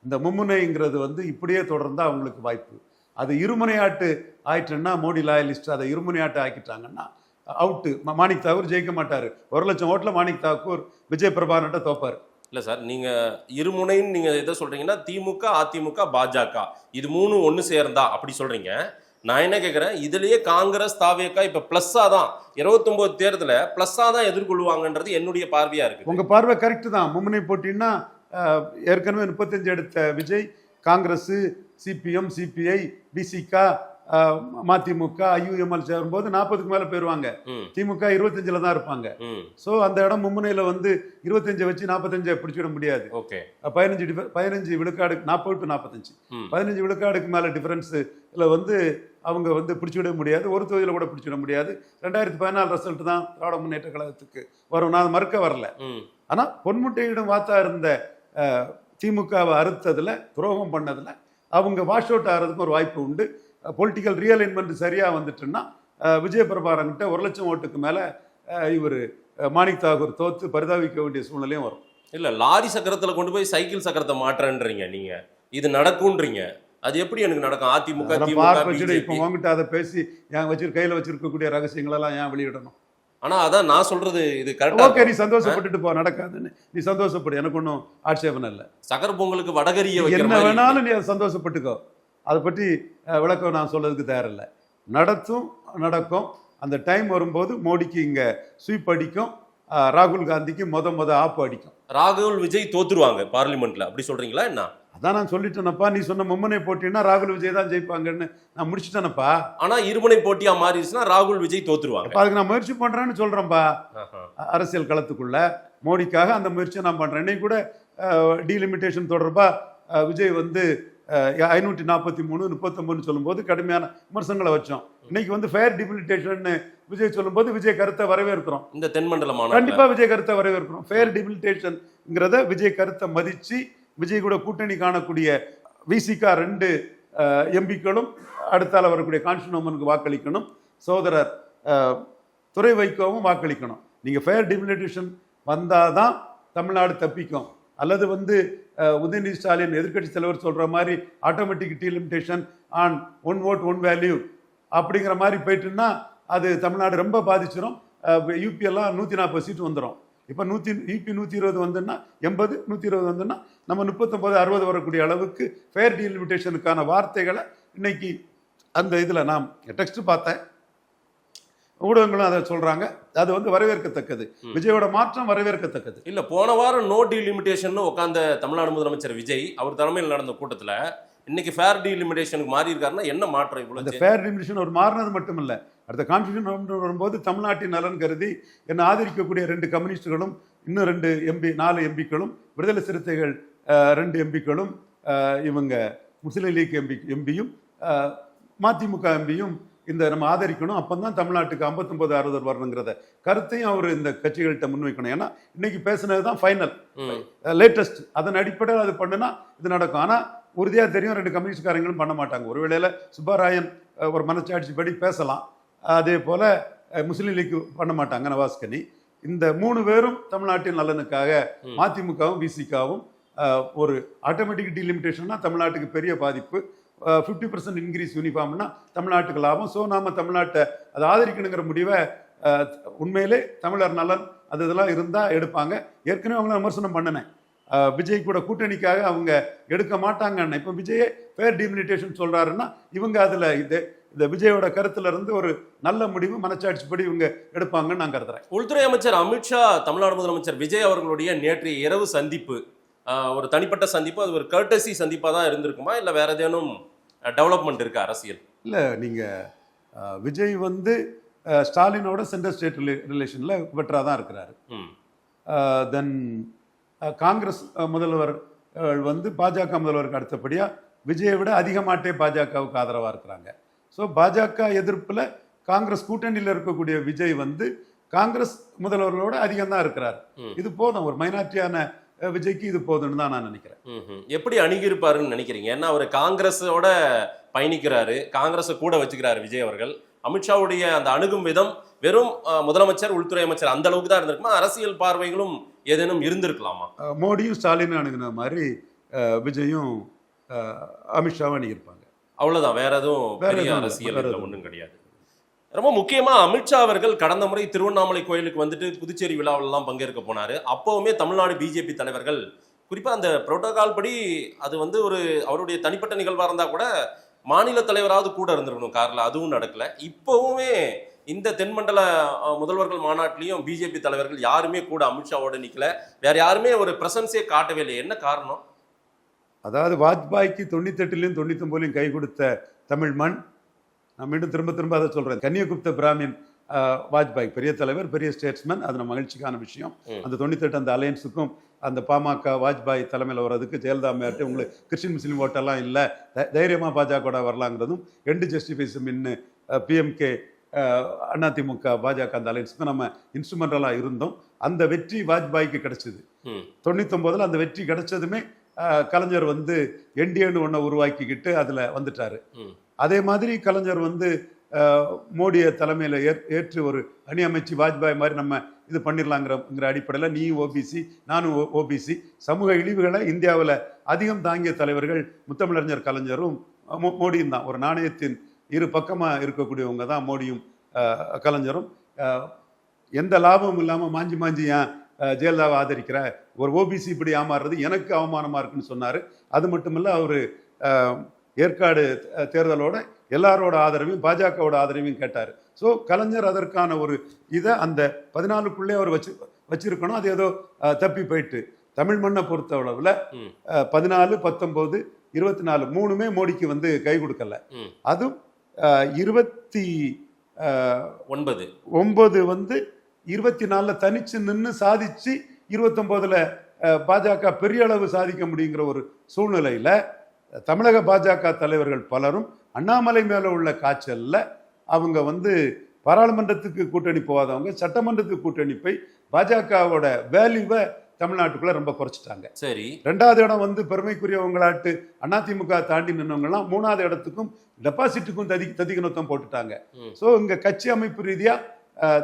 இந்த மும்முனைங்கிறது இப்படியே தொடர்ந்தா அவங்களுக்கு வாய்ப்பு. அது இருமுனையாட்டு ஆயிட்டுன்னா மோடி லாயலிஸ்ட் அதை இருமுனையாட்டு ஆக்கிட்டாங்கன்னா அவுட்டு. மாணிக் தாக்கூர் ஜெயிக்க மாட்டார். 1 லட்சம் ஓட்டில் மாணிக் தாக்கூர் விஜய் பிரபாகரன்ட்ட தோப்பார். இல்லை சார், நீங்கள் இருமுனைன்னு நீங்கள் எதை சொல்கிறீங்கன்னா திமுக, அதிமுக, பாஜக இது 3 ஒன்று சேர்ந்தா அப்படி சொல்கிறீங்க. நான் என்ன கேட்குறேன், இதுலேயே காங்கிரஸ் தாவேக்கா இப்போ ப்ளஸ்ஸாக தான் 29 தேர்தலை ப்ளஸ்ஸாக தான் எதிர்கொள்வாங்கன்றது என்னுடைய பார்வையாக இருக்குது. உங்கள் பார்வை கரெக்டு தான். மும்முனை போட்டின்னா ஏற்கனவே 35 எடுத்த விஜய் காங்கிரஸ், சிபிஎம், சிபிஐ, பிசிக, மதிமுக, ஐயுஎம்எல் சேரும்போது 40க்கு மேலே போயிடுவாங்க. திமுக 25ல் தான் இருப்பாங்க. ஸோ அந்த இடம் மும்முனையில் 25 வச்சு 45 பிடிச்சிட முடியாது. ஓகே, 15 விழுக்காடு 40 to 45 15 விழுக்காடுக்கு மேலே டிஃபரன்ஸில் அவங்க பிடிச்சிட முடியாது. ஒரு தொகுதியில் கூட பிடிச்சிட முடியாது. 2014 ரிசல்ட் தான் திராவிட முன்னேற்ற கழகத்துக்கு வரும். நான் மறுக்க வரல. ஆனால் பொன்முட்டையிடம் வாத்தா இருந்த திமுகவை அறுத்ததில், துரோகம் பண்ணதில் அவங்க வாஷ் அவுட் ஆகிறதுக்கு ஒரு வாய்ப்பு உண்டு. பொலிட்டிக்கல் ரியலைன்மெண்ட் சரியாக வந்துட்டுன்னா விஜய பிரபாகரன்கிட்ட 1 லட்சம் ஓட்டுக்கு மேலே இவர் மாணிக் தாக்கூர் தோற்று பரிதாபிக்க வேண்டிய சூழ்நிலையும் வரும். இல்லை, லாரி சக்கரத்தில் கொண்டு போய் சைக்கிள் சக்கரத்தை மாற்றன்றீங்க நீங்கள். இது நடக்கும்ன்றீங்க. அது எப்படி எனக்கு நடக்கும்? அதிமுக இப்போ உங்ககிட்ட அதை பேசி கையில் வச்சிருக்கக்கூடிய ரகசியங்களெல்லாம் ஏன் வெளியிடணும்? ஆனால் அதான் நான் சொல்றது, இது கரெக்டாக. ஓகே, நீ சந்தோஷப்பட்டுட்டு போ, நடக்காதுன்னு நீ சந்தோஷப்படு, எனக்கு ஒன்றும் ஆட்சேபம் இல்லை. சக்கர பொங்கலுக்கு வடகரியை என்ன வேணாலும் நீ அதை சந்தோஷப்பட்டுக்கோ. அதை பற்றி விளக்கம் நான் சொல்றதுக்கு தயாரில்லை. நடக்கும். அந்த டைம் வரும்போது மோடிக்கு இங்கே ஸ்வீப் அடிக்கும், ராகுல் காந்திக்கு ஆப்பு அடிக்கும். ராகுல் விஜய் தோத்துருவாங்க பார்லிமெண்ட்ல, அப்படி சொல்றீங்களா என்ன? அதான் நான் சொல்லிட்டேனப்பா. நீ சொன்ன மும்முனை போட்டின்னா ராகுல் விஜய் தான் ஜெயிப்பாங்கன்னு நான் முடிச்சுட்டேனப்பா. ஆனா இருமுனை போட்டியா மாறிடுச்சுன்னா ராகுல் விஜய் தோத்துருவாங்க. அதுக்கு நான் முயற்சி பண்றேன்னு சொல்றேன்பா. அரசியல் களத்துக்குள்ள மோடிக்காக அந்த முயற்சியை நான் பண்றேன். இன்னைக்கு கூட டீலிமிட்டேஷன் தொடர்பா விஜய் 543 39 சொல்லும்போது கடுமையான விமர்சனங்களை வச்சோம். இன்னைக்கு ஃபேர் டிபிலிட்டேஷன் விஜய் சொல்லும்போது விஜய் கருத்தை வரவேற்கிறோம். இந்த தென்மண்டல கண்டிப்பா விஜய் கருத்தை வரவேற்கிறோம். ஃபேர் டிபிலிட்டேஷன்ங்கிறத விஜய் கருத்தை மதிச்சு விஜய் கூட கூட்டணி காணக்கூடிய விசிகா 2 எம்பிக்களும் அடுத்தால வரக்கூடிய கான்ஸ்டிடியூஷனுக்கு வாக்களிக்கணும். சகோதரர் துரை வைகோவும் வாக்களிக்கணும். நீங்க ஃபேர் டிபிலிட்டேஷன் வந்தாதான் தமிழ்நாடு தப்பிக்கும். அல்லது உதயநிதி ஸ்டாலின் எதிர்கட்சி தலைவர் சொல்ற மாதிரி automatic delimitation on 1 vote 1 value அப்படிங்கிற மாதிரி போயிட்டுன்னா அது தமிழ்நாடு ரொம்ப பாதிச்சிடும். யூபி எல்லாம் 140 சீட்டு வந்துடும். இப்போ யூபி 120 வந்துன்னா 80, 120 வந்துன்னா நம்ம 39, 60 வரக்கூடிய அளவுக்கு ஃபேர் டீலிமிட்டேஷனுக்கான வார்த்தைகளை இன்னைக்கு அந்த இதில் நான் டெக்ஸ்ட் பார்த்தேன், ஊடகங்களும் அதை சொல்றாங்க. அது வரவேற்கத்தக்கது. விஜயோட மாற்றம் வரவேற்கத்தக்கது. இல்ல, போன வாரம் நோ டீலிமிட்டேஷன் உட்கார்ந்த தமிழ்நாடு முதலமைச்சர் விஜய் அவர் தலைமையில் நடந்த கூட்டத்தில் இன்னைக்கு ஃபேர் டீலிமிட்டேஷனுக்கு மாறி இருக்காருன்னா என்ன மாற்றம்? இவ்வளவு அந்த ஃபேர் டீலிமிட்டேஷன் ஒரு மாறினது மட்டும் இல்ல, அடுத்த கான்ஸ்டிடியூஷன் வரும்போது தமிழ்நாட்டின் நலன் கருதி என்னை ஆதரிக்கக்கூடிய 2 கம்யூனிஸ்டுகளும், இன்னும் 4 எம்பிக்களும், விடுதலை சிறுத்தைகள் 2 எம்பிக்களும், இவங்க முஸ்லீம் லீக் எம்பியும், மதிமுக எம்பியும் இந்த நம்ம ஆதரிக்கணும். அப்பதான் தமிழ்நாட்டுக்கு 59, 60 வரணுங்கிறத கருத்தையும் அவர் இந்த கட்சிகள்கிட்ட முன்வைக்கணும். ஏன்னா இன்னைக்கு பேசுனது தான் ஃபைனல், லேட்டஸ்ட். அதன் அடிப்படையில் அது பண்ணுனா இது நடக்கும். ஆனா உறுதியா தெரியும் 2 கம்யூனிஸ்ட்காரங்களும் பண்ண மாட்டாங்க. ஒருவேளையில சுப்பராயன் ஒரு மனச்சாட்சி படி பேசலாம், அதே போல முஸ்லீம் லீக் பண்ண மாட்டாங்க, நவாஸ்கனி. இந்த 3 பேரும் தமிழ்நாட்டின் நலனுக்காக, மதிமுகவும் விசிகாவும் ஒரு ஆட்டோமேட்டிக் டீலிமிட்டேஷன்னா தமிழ்நாட்டுக்கு பெரிய பாதிப்பு, 50% இன்க்ரீஸ் யூனிஃபார்ம்னா தமிழ்நாட்டுக்கு லாபம். ஸோ நாம தமிழ்நாட்டை அதை ஆதரிக்கணுங்கிற முடிவை உண்மையிலே தமிழர் நலன் அது இதெல்லாம் இருந்தால் எடுப்பாங்க. ஏற்கனவே அவங்கள விமர்சனம் பண்ணினேன். விஜய் கூட கூட்டணிக்காக அவங்க எடுக்க மாட்டாங்கன்னு. இப்போ விஜயே ஃபேர் டிமிலிட்டேஷன் சொல்கிறாருன்னா இவங்க அதில் இந்த விஜயோட கருத்துல இருந்து ஒரு நல்ல முடிவு மனச்சாட்சிப்படி இவங்க எடுப்பாங்கன்னு நான் கருதுறேன். உள்துறை அமைச்சர் அமித்ஷா தமிழ்நாடு முதலமைச்சர் விஜய் அவர்களுடைய நேற்றைய இரவு சந்திப்பு ஒரு தனிப்பட்ட சந்திப்பு, அது ஒரு கர்டசி சந்திப்பாக தான் இருந்திருக்குமா, இல்லை வேற ஏதேனும் டெவலப்மெண்ட் இருக்கா அரசியல்? இல்லை, நீங்கள் விஜய் வந்து ஸ்டாலினோட சென்ட்ரல் ஸ்டேட் ரிலேஷனில் பெட்டராக தான் இருக்கிறாரு. தென் காங்கிரஸ் முதல்வர் வந்து பாஜக முதல்வருக்கு அடுத்தபடியாக விஜயை விட அதிகமாட்டே பாஜகவுக்கு ஆதரவாக இருக்கிறாங்க. ஸோ பாஜக எதிர்ப்பில் காங்கிரஸ் கூட்டணியில் இருக்கக்கூடிய விஜய் வந்து காங்கிரஸ் முதல்வர்களோட அதிகம் தான் இருக்கிறார். இது போதும், ஒரு மைனாரிட்டியான விஜய்க்கு இது போதும்னு தான் நான் நினைக்கிறேன். எப்படி அணுகியிருப்பாருன்னு நினைக்கிறீங்க? ஏன்னா அவர் காங்கிரஸோட பயணிக்கிறாரு, காங்கிரஸை கூட வச்சுக்கிறாரு விஜய் அவர்கள். அமித்ஷாவுடைய அந்த அணுகும் விதம் வெறும் முதலமைச்சர் உள்துறை அமைச்சர் அந்த அளவுக்கு தான் இருந்திருக்குமா, அரசியல் பார்வைகளும் ஏதேனும் இருந்திருக்கலாமா? மோடியும் ஸ்டாலினும் அணுகின மாதிரி விஜயும் அமித்ஷாவும் அணுகியிருப்பாங்க. அவ்வளவுதான், வேற எதுவும் பெரிய அரசியல் ஒன்றும் கிடையாது. ரொம்ப முக்கியமா அமித்ஷா அவர்கள் கடந்த முறை திருவண்ணாமலை கோயிலுக்கு வந்துட்டு புதுச்சேரி விழாவிலாம் பங்கேற்க போனாரு. அப்பவுமே தமிழ்நாடு பிஜேபி தலைவர்கள் குறிப்பா அந்த புரோட்டோகால் படி அது வந்து ஒரு அவருடைய தனிப்பட்ட நிகழ்வா இருந்தா கூட மாநில தலைவராவது கூட இருந்திருக்கணும் கார்ல, அதுவும் நடக்கல. இப்பவுமே இந்த தென்மண்டல முதல்வர்கள் மாநாட்டிலையும் பிஜேபி தலைவர்கள் யாருமே கூட அமித்ஷாவோட நிக்கல, வேற யாருமே ஒரு பிரசன்ஸே காட்டவே இல்லை. என்ன காரணம்? அதாவது வாஜ்பாய்க்கு 98லையும் 99லையும் கை கொடுத்த தமிழ் மண். நான் மீண்டும் திரும்ப திரும்ப அதை சொல்றேன். கன்னியகுப்த பிராமின் வாஜ்பாய் பெரிய தலைவர், பெரிய ஸ்டேட்ஸ்மேன், அது நம்ம மகிழ்ச்சிக்கான விஷயம். அந்த 98 அந்த அலையன்ஸுக்கும் அந்த பாமக வாஜ்பாய் தலைமையில் வர்றதுக்கு ஜெயலலிதா மேட்டு உங்களுக்கு கிறிஸ்டின் முஸ்லீம் ஓட்டெல்லாம் இல்லை, தைரியமாக பாஜக வரலாங்கிறதும் எண்டு ஜஸ்டிஃபைஸும் இன்னு பிஎம்கே அதிமுக பாஜக அந்த அலையன்ஸுக்கும் நம்ம இன்ஸ்ட்ருமெண்டலாக இருந்தோம். அந்த வெற்றி வாஜ்பாய்க்கு கிடைச்சது. 99ல் அந்த வெற்றி கிடைச்சதுமே கலைஞர் வந்து என்டிஏன்னு ஒன்றை உருவாக்கிக்கிட்டு அதில் வந்துட்டாரு. அதே மாதிரி கலைஞர் வந்து மோடியை தலைமையில் ஏற்று ஒரு அணி அமைச்சு வாஜ்பாய் மாதிரி நம்ம இது பண்ணிடலாங்கிற அடிப்படையில் நீ ஓபிசி நானும் ஓபிசி சமூக இழிவுகளை இந்தியாவில் அதிகம் தாங்கிய தலைவர்கள் முத்தமிழறிஞர் கலைஞரும் மோடியும் தான். ஒரு நாணயத்தின் இரு பக்கமாக இருக்கக்கூடியவங்க தான் மோடியும் கலைஞரும். எந்த லாபமும் இல்லாமல் மாஞ்சி ஏன் ஜெயலலிதாவை ஆதரிக்கிற, ஒரு ஓபிசி இப்படி ஏமாறுறது எனக்கு அவமானமாக இருக்குன்னு சொன்னார். அது மட்டும் இல்லை, அவர் ஏற்காடு தேர்தலோட எல்லாரோட ஆதரவையும் பாஜகவோட ஆதரவையும் கேட்டார். ஸோ கலைஞர் அதற்கான ஒரு இதை அந்த 14க்குள்ளே அவர் வச்சிருக்கணும். அது ஏதோ தப்பி போயிட்டு தமிழ் மண்ணை பொறுத்த அளவில் 14, 19, 24 மூணுமே மோடிக்கு வந்து கை கொடுக்கல. அதுவும் 29 வந்து 24 தனிச்சு நின்று சாதிச்சு 29ல் பாஜக பெரிய அளவு சாதிக்க முடியுங்கிற ஒரு சூழ்நிலையில தமிழக பாஜக தலைவர்கள் பலரும் அண்ணாமலை மேல உள்ள காய்ச்சல்ல அவங்க வந்து பாராளுமன்றத்துக்கு கூட்டணி போகாதவங்க சட்டமன்றத்துக்கு கூட்டணி போய் பாஜகவோட வேல்யூவை தமிழ்நாட்டுக்குள்ள ரொம்ப குறைச்சிட்டாங்க. சரி, 2வது இடம் வந்து பெருமைக்குரியவங்களாட்டு அதிமுக தாண்டி நின்றவங்கலாம் 3வது இடத்துக்கும் டெபாசிட்டுக்கும் ததிகனத்தம் போட்டுட்டாங்க. ஸோ இங்க கட்சி அமைப்பு ரீதியா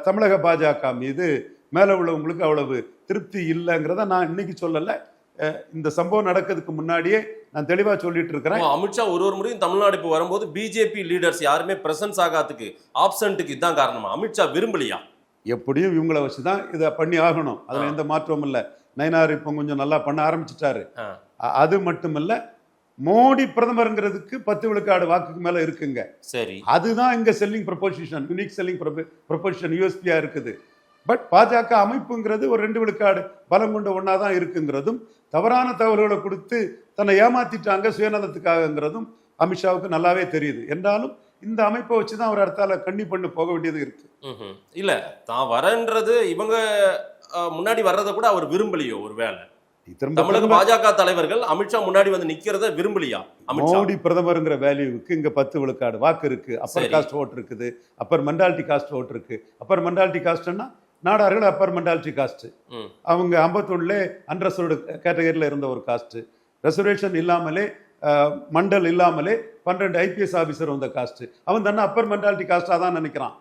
தமிழக பாஜக மீது மேல உள்ளவங்களுக்கு அவ்வளவு திருப்தி இல்லைங்கிறத நான் இன்னைக்கு சொல்லல. இந்த சம்பவம் நடக்கிறதுக்கு முன்னாடியே நான் தெளிவா சொல்லிட்டு இருக்கிறேன். அமித்ஷா ஒரு முறையும் தமிழ்நாடு இப்போ வரும்போது பிஜேபி லீடர்ஸ் யாருமே பிரசன்ஸ் ஆகாதுக்கு ஆப்சன்ட்டுக்கு இதுதான் காரணமா? அமித்ஷா விரும்பலையா? எப்படியும் இவங்களை வச்சுதான் இதை பண்ணி ஆகணும், அதுல எந்த மாற்றமும் இல்லை. நயினார் இப்போ கொஞ்சம் நல்லா பண்ண ஆரம்பிச்சுட்டாரு. அது மட்டும் இல்ல, மோடி பிரதமருங்கிறதுக்கு 10 விழுக்காடு வாக்குக்கு மேல இருக்குங்க. சரி, அதுதான் இங்க selling proposition, unique selling proposition, யூஎஸ்பியா இருக்குது. பட் பாஜக அமைப்புங்கிறது ஒரு 2 விழுக்காடு பலம் கொண்ட ஒன்னாதான் இருக்குங்கிறதும் தவறான தகவல்களை கொடுத்து தன்னை ஏமாத்திட்டாங்க சுயநலத்துக்காகங்கிறதும் அமித்ஷாவுக்கு நல்லாவே தெரியுது. என்றாலும் இந்த அமைப்பை வச்சுதான் அவர் அடுத்தால கண்ணி பண்ணு போக வேண்டியது இருக்கு. இல்ல தான் வரன்றது இவங்க முன்னாடி வர்றதை கூட அவர் விரும்பலையோ? ஒருவேளை தமிழக பாஜக தலைவர்கள் அமித்ஷா முன்னாடி வந்து நிக்கிறத விரும்பலையா? மோடி பிரதமருங்கிற வேல்யூவுக்கு இங்க 10 விழுக்காடு வாக்கு இருக்கு. அப்பர் காஸ்ட் ஓட் இருக்குது, அப்பர் மென்டாலிட்டி காஸ்ட் ஓட் இருக்கு. அப்பர் மென்டாலிட்டி காஸ்ட்னா நாடார்கள் அப்பர் மென்டாலிட்டி காஸ்ட். அவங்க 51ல அன்ரிசர்வ்டு கேட்டகரியில் இருந்த ஒரு காஸ்ட். ரெசர்வேஷன் இல்லாமலே மண்டல் இல்லாமலே 12 ஐபிஎஸ் ஆபீசர் வந்த காஸ்ட். அவன் தானே அப்பர் மென்டாலிட்டி காஸ்டா தான் நினைக்கிறான்.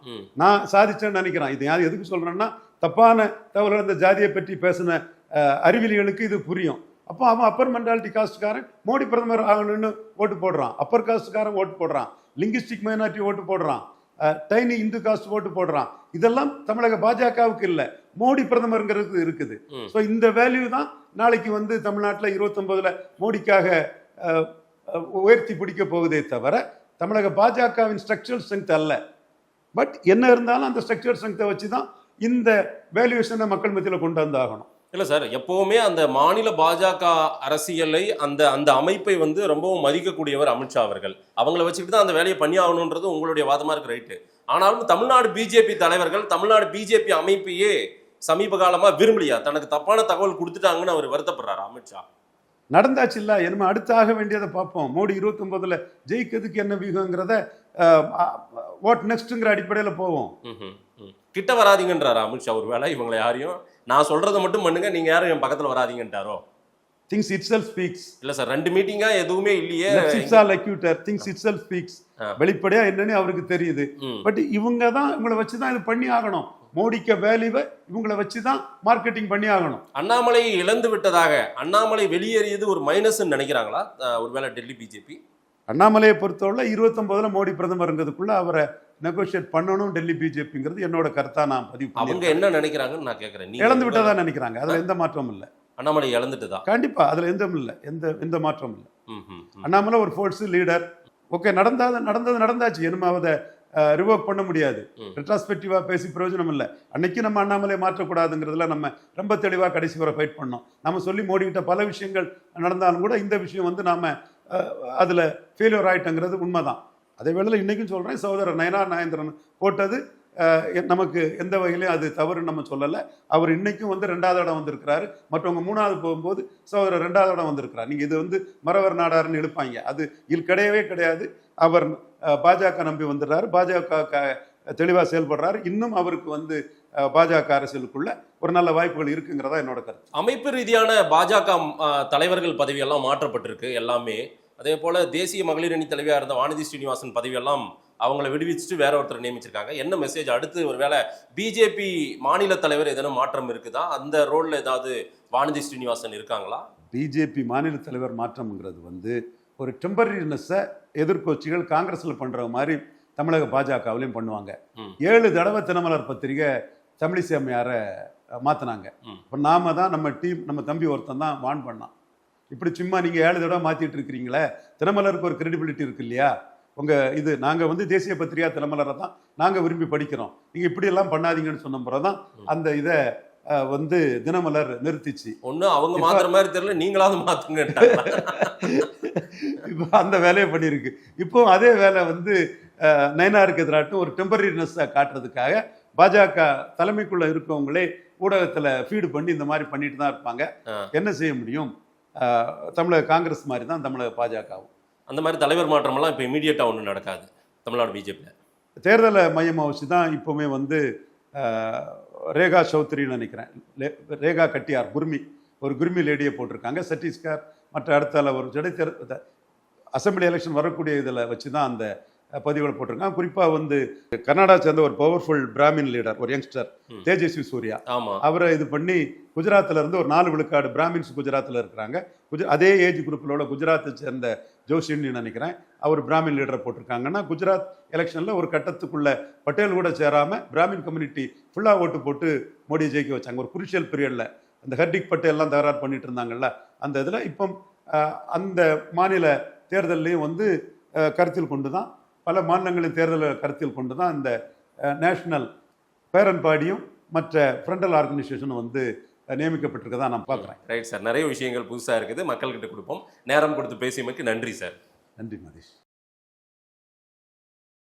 நான் சாதிச்சேன்னு நினைக்கிறான். இது யார் எதுக்கு சொல்றேன்னா, தப்பான தகவல்கள் இந்த ஜாதியை பற்றி பேசின அறிவியலிகளுக்கு இது புரியும். அப்போ அவன் அப்பர் மென்டாலிட்டி காஸ்ட்காரன் மோடி பிரதமர் ஆகணும்னு ஓட்டு போடுறான், அப்பர் காஸ்ட்காரன் ஓட்டு போடுறான், லிங்குஸ்டிக் மைனாரிட்டி ஓட்டு போடுறான். டைனி இந்து காஸ்ட் ஓட்டு போடுறான். இதெல்லாம் தமிழக பாஜகவுக்கு இல்லை, மோடி பிரதமருங்கிறது இருக்குது. ஸோ இந்த வேல்யூ தான் நாளைக்கு வந்து தமிழ்நாட்டில் 29ல் மோடிக்காக உயர்த்தி பிடிக்க போகுதே தவிர தமிழக பாஜகவின் ஸ்ட்ரக்சரல் ஸ்ட்ரென்த் அல்ல. பட் என்ன இருந்தாலும் அந்த ஸ்ட்ரக்சரல் ஸ்ட்ரென்த்தை வச்சு தான் இந்த வேல்யூஷனை மக்கள் மத்தியில் கொண்டு வந்தாகணும். இல்ல சார், எப்பவுமே அந்த மாநில பாஜக அரசியலை அந்த அந்த அமைப்பை வந்து ரொம்பவும் மதிக்கக்கூடியவர் அமித்ஷா அவர்கள். அவங்கள வச்சுக்கிட்டு தான் அந்த வேலையை பண்ணி ஆகணுன்றது உங்களுடைய வாதமா இருக்கு, ரைட்டு. ஆனாலும் தமிழ்நாடு பிஜேபி தலைவர்கள் தமிழ்நாடு பிஜேபி அமைப்பையே சமீப காலமா விரும்பலையா, தனக்கு தப்பான தகவல் கொடுத்துட்டாங்கன்னு அவர் வருத்தப்படுறாரு அமித்ஷா. நடந்தாச்சு இல்ல, என்ன அடுத்து ஆக வேண்டியதை பார்ப்போம். மோடி 29ல் ஜெயிக்கிறதுக்கு என்ன வியூகங்கிறத வாட் நெக்ஸ்ட்ங்கிற அடிப்படையில் போவோம். கிட்ட வராதிங்கன்றாரா அமித்ஷா? ஒரு வேளை இவங்களை யாரையும் நான் சொல்றதை மட்டும் பண்ணுங்க, நீங்க யாரும் என் பக்கத்துல வராதீங்கன்றாரோ? Things itself speaks. இல்ல சார், 2 மீட்டிங்கா எதுவுமே இல்லையே. Things itself speaks. வெளிப்படையா என்னன்னு அவருக்கு தெரியுது. பட் இவங்க தான் இவங்களை வச்சு தான் இது பண்ணி ஆகணும். மோடிக்கு வேல்யூவை இவங்களை வச்சு தான் மார்க்கெட்டிங் பண்ணி ஆகணும். அண்ணாமலை இழந்து விட்டதாக, அண்ணாமலை வெளியேறியது ஒரு மைனஸ் நினைக்கிறாங்களா ஒருவேளை டெல்லி பிஜேபி? அண்ணாமலையை பொறுத்தவரை 29ல் மோடி பிரதமருங்கிறதுக்குள்ள அவரை நெகோஷியேட் பண்ணணும் டெல்லி பிஜேபிங்கிறது என்னோட கருத்தா நான் பதிவு பண்ணேன். அவங்க என்ன நினைக்கிறாங்கன்னு நான் கேட்கறேன். இழந்து விட்டதா நினைக்கிறாங்க, அதுல எந்த மாற்றமும் இல்லை. அண்ணாமலை இழந்துட்டுதான் கண்டிப்பா, அதுல எந்த மாற்றமும் இல்லை. அண்ணாமலை ஒரு ஃபோர்ஸ் லீடர். ஓகே, நடந்தாச்சு, இனிமே அதை ரிவோக் பண்ண முடியாது. ரெட்ராஸ்பெக்டிவா பேசி பிரயோஜனம் இல்லை. அன்னைக்கு நம்ம அண்ணாமலையை மாற்றக்கூடாதுங்கிறதுல நம்ம ரொம்ப தெளிவாக கடைசி வரை ஃபைட் பண்ணோம். நம்ம சொல்லி மோடிக்கிட்ட பல விஷயங்கள் நடந்தாலும் கூட இந்த விஷயம் வந்து நாம அதுல ஃபெயிலியர் ஆயிட்டங்கிறது உண்மைதான். அதே வேளையில் இன்னைக்கும் சொல்றேன், சகோதரர் நயனார் நாகேந்திரன் போட்டது நமக்கு எந்த வகையிலையும் அது தவறுன்னு நம்ம சொல்லலை. அவர் இன்னைக்கும் வந்து 2வது இடம் வந்திருக்கிறாரு. மற்றவங்க 3வது போகும்போது சகோதரர் 2வது இடம் வந்திருக்கிறார். நீங்க இது வந்து மறவர் நாடாருன்னு எழுப்பாங்க, அது இதில் கிடையவே கிடையாது. அவர் பாஜக நம்பி வந்துடுறாரு, பாஜக தெளிவாக செயல்படுறாரு. இன்னும் அவருக்கு வந்து பாஜக அரசியலுக்குள்ள ஒரு நல்ல வாய்ப்புகள் இருக்குங்கிறதா என்னோட கருத்து. அமைப்பு ரீதியான பாஜக தலைவர்கள் பதவியெல்லாம் மாற்றப்பட்டிருக்கு எல்லாமே. அதே போல தேசிய மகளிர் அணி தலைவியாக இருந்த வானதி ஸ்ரீனிவாசன் பதவியெல்லாம் அவங்களை விடுவிச்சுட்டு வேற ஒருத்தர் நியமிச்சிருக்காங்க. என்ன மெசேஜ்? அடுத்து ஒருவேளை பிஜேபி மாநில தலைவர் ஏதேனும் மாற்றம் இருக்குதா? அந்த ரோல்ல ஏதாவது வானதி ஸ்ரீனிவாசன் இருக்காங்களா? பிஜேபி மாநில தலைவர் மாற்றம்ங்கிறது வந்து ஒரு டெம்பரரினஸை எதிர்கட்சிகள் காங்கிரஸில் பண்ற மாதிரி தமிழக பாஜகவிலையும் பண்ணுவாங்க. 7 தடவை தினமலர் பத்திரிகை தமிழிசை அம்மையாரை மாற்றினாங்க. இப்போ நாம தான் நம்ம தம்பி ஒருத்தன் தான் வான் பண்ணான். இப்படி சும்மா நீங்கள் 7 தடவை மாற்றிட்டு இருக்கிறீங்களே, தினமலருக்கு ஒரு கிரெடிபிலிட்டி இருக்கு இல்லையா? இது நாங்கள் வந்து தேசிய பத்திரிகா தினமலரை தான் நாங்கள் விரும்பி படிக்கிறோம், நீங்கள் இப்படியெல்லாம் பண்ணாதீங்கன்னு சொன்ன பிறகுதான் அந்த இதை வந்து தினமலர் நிறுத்திச்சு. ஒண்ணு அவங்க மாத்துற மாதிரி தெரியல, நீங்களாவது மாத்துங்க. இப்போ அந்த வேலையை பண்ணியிருக்கு. இப்போ அதே வேலை வந்து நயனாருக்கு எதிராட்டும் ஒரு டெம்பரரினஸை காட்டுறதுக்காக பாஜக தலைமைக்குள்ள இருக்கவங்களே ஊடகத்துல ஃபீடு பண்ணி இந்த மாதிரி பண்ணிட்டு தான் இருப்பாங்க. என்ன செய்ய முடியும்? தமிழக காங்கிரஸ் மாதிரி தான் தமிழக பாஜகவும். அந்த மாதிரி தலைவர் மாற்றமெல்லாம் இப்போ இமீடியட்டாக ஒன்றும் நடக்காது தமிழ்நாடு பிஜேபியில். தேர்தலை மையமாக வச்சு தான் இப்போவுமே வந்து ரேகா சௌத்ரின்னு நினைக்கிறேன், ரேகா கட்டியார் குர்மி லேடியை போட்டிருக்காங்க. சத்தீஸ்கர் மற்ற அடுத்தால ஒரு அசம்பிளி எலெக்ஷன் வரக்கூடிய இதில் வச்சு தான் அந்த பதிவுகளை போட்டிருக்காங்க. குறிப்பாக வந்து கர்நாடகா சேர்ந்த ஒரு பவர்ஃபுல் பிராமின் லீடர், ஒரு யங்ஸ்டர் தேஜஸ்வி சூர்யா, அவரை இது பண்ணி குஜராத்தில் இருந்து ஒரு 4 விழுக்காடு பிராமின்ஸ் குஜராத்தில் இருக்கிறாங்க. அதே ஏஜ் குரூப்பில் குஜராத்தை சேர்ந்த ஜோஷின்னு நினைக்கிறேன், அவர் பிராமின் லீடரை போட்டிருக்காங்கன்னா குஜராத் எலெக்ஷனில் ஒரு கட்டத்துக்குள்ள பட்டேல் கூட சேராமல் பிராமின் கம்யூனிட்டி ஃபுல்லாக ஓட்டு போட்டு மோடியை ஜெயிக்க வச்சாங்க. ஒரு குருஷியல் பீரியடில் அந்த ஹர்திக் பட்டேல்லாம் தகராறு பண்ணிட்டு இருந்தாங்கல்ல, அந்த இதில் இப்போ அந்த மாநில தேர்தலையும் வந்து கருத்தில் கொண்டு தான், பல மாநிலங்களின் தேர்தலை கருத்தில் கொண்டு தான் இந்த நேஷனல் பேரன் பாடியும் மற்ற ஃப்ரண்டல் ஆர்கனைசேஷனும் வந்து நியமிக்கப்பட்டிருக்கதான் நான் பார்க்குறேன். ரைட் சார், நிறைய விஷயங்கள் புதுசாக இருக்குது, மக்கள்கிட்ட கொடுப்போம். நேரம் கொடுத்து பேசியமைக்கு நன்றி சார். நன்றி மதேஷ்.